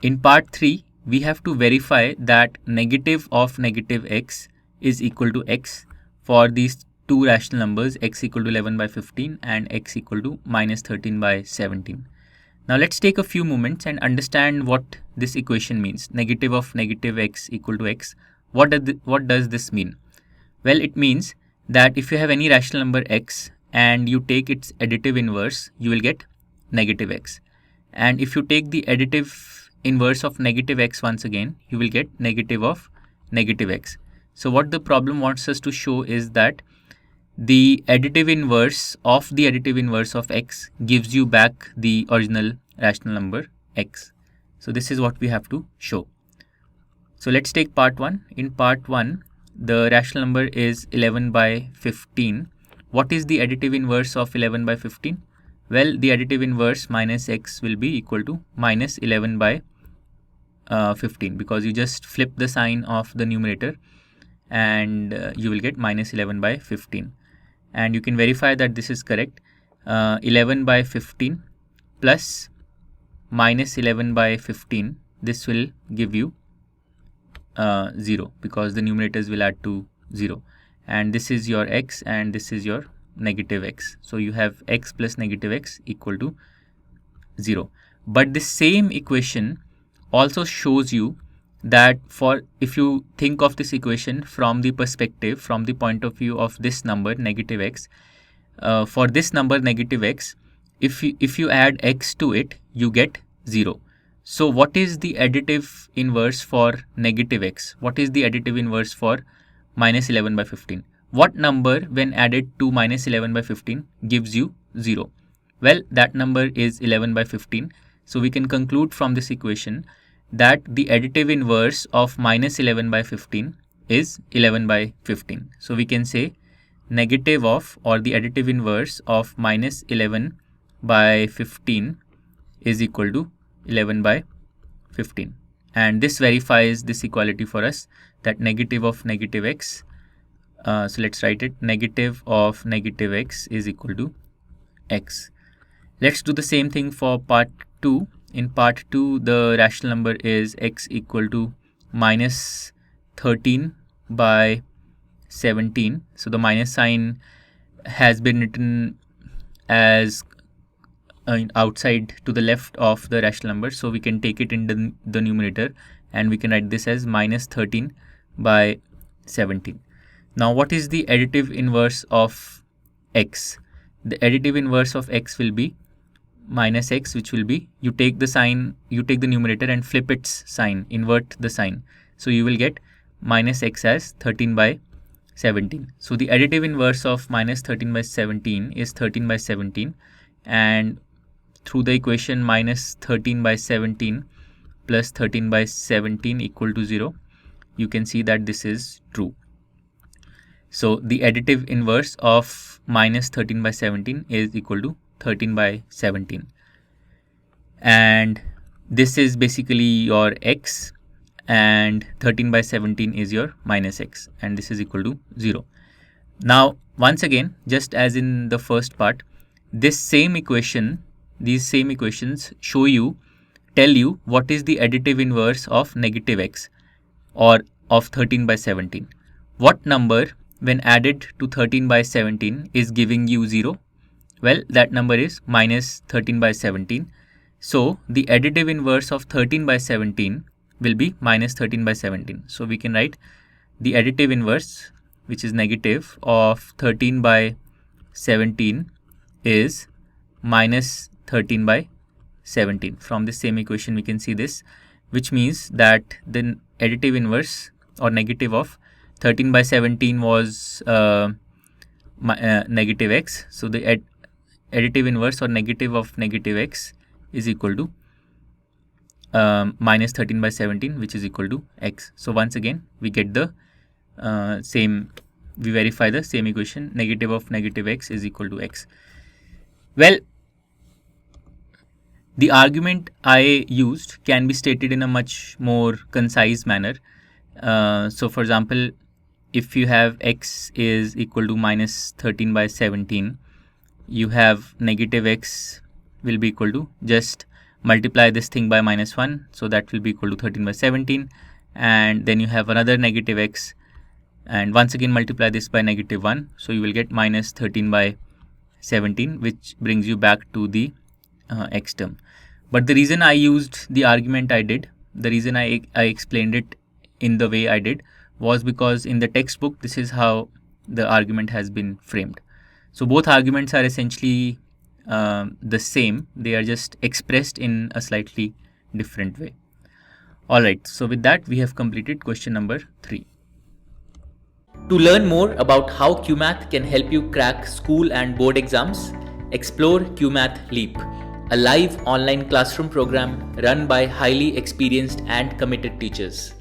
In part 3, we have to verify that negative of negative x is equal to x for these two rational numbers, x equal to 11 by 15 and x equal to minus 13 by 17. Now let's take a few moments and understand what this equation means. Negative of negative x equal to x. What does this mean? Well, it means that if you have any rational number x and you take its additive inverse, you will get negative x. And if you take the additive inverse of negative x once again, you will get negative of negative x. So what the problem wants us to show is that the additive inverse of x gives you back the original rational number x. So this is what we have to show. So let's take part 1. In part 1, the rational number is 11 by 15. What is the additive inverse of 11 by 15? Well, the additive inverse minus x will be equal to minus 11 by 15, because you just flip the sign of the numerator and you will get minus 11 by 15. And you can verify that this is correct. 11 by 15 plus minus 11 by 15, this will give you 0, because the numerators will add to 0, and this is your x and this is your negative x. So you have x plus negative x equal to 0. But this same equation also shows you that if you think of this equation from the point of view of this number negative x, for this number negative x, if you add x to it, you get 0. So what is the additive inverse for negative x? What is the additive inverse for minus 11 by 15? What number when added to minus 11 by 15 gives you 0? Well, that number is 11 by 15. So we can conclude from this equation that the additive inverse of minus 11 by 15 is 11 by 15. So we can say negative of, or the additive inverse of minus 11 by 15 is equal to 11 by 15. And this verifies this equality for us, that negative of negative x, so let's write it, negative of negative x is equal to x. Let's do the same thing for part 2. In part 2, the rational number is x equal to minus 13 by 17. So the minus sign has been written as outside to the left of the rational number. So we can take it in the numerator and we can write this as minus 13 by 17. Now what is the additive inverse of x? The additive inverse of x will be minus x, which will be, you take the numerator and flip its sign, invert the sign. So you will get minus x as 13 by 17. So the additive inverse of minus 13 by 17 is 13 by 17, and through the equation minus 13 by 17 plus 13 by 17 equal to 0, you can see that this is true. So the additive inverse of minus 13 by 17 is equal to 13 by 17. And this is basically your x, and 13 by 17 is your minus x, and this is equal to 0. Now, once again, just as in the first part, these same equations tell you what is the additive inverse of negative x, or of 13 by 17. What number when added to 13 by 17 is giving you 0? Well, that number is minus 13 by 17. So the additive inverse of 13 by 17 will be minus 13 by 17. So we can write the additive inverse, which is negative, of 13 by 17 is minus 13 by 17. From this same equation we can see this, which means that the additive inverse or negative of 13 by 17 was negative x. So the additive inverse or negative of negative x is equal to minus 13 by 17, which is equal to x. So once again we get the we verify the same equation, negative of negative x is equal to x. Well, the argument I used can be stated in a much more concise manner. So for example, if you have x is equal to minus 13 by 17, you have negative x will be equal to just multiply this thing by minus 1, so that will be equal to 13 by 17, and then you have another negative x, and once again multiply this by negative 1, so you will get minus 13 by 17, which brings you back to the x term. But the reason I used the argument I did, the reason I explained it in the way I did, was because in the textbook this is how the argument has been framed. So both arguments are essentially the same, they are just expressed in a slightly different way. Alright, so with that we have completed question number 3. To learn more about how QMath can help you crack school and board exams, explore QMath Leap, a live online classroom program run by highly experienced and committed teachers.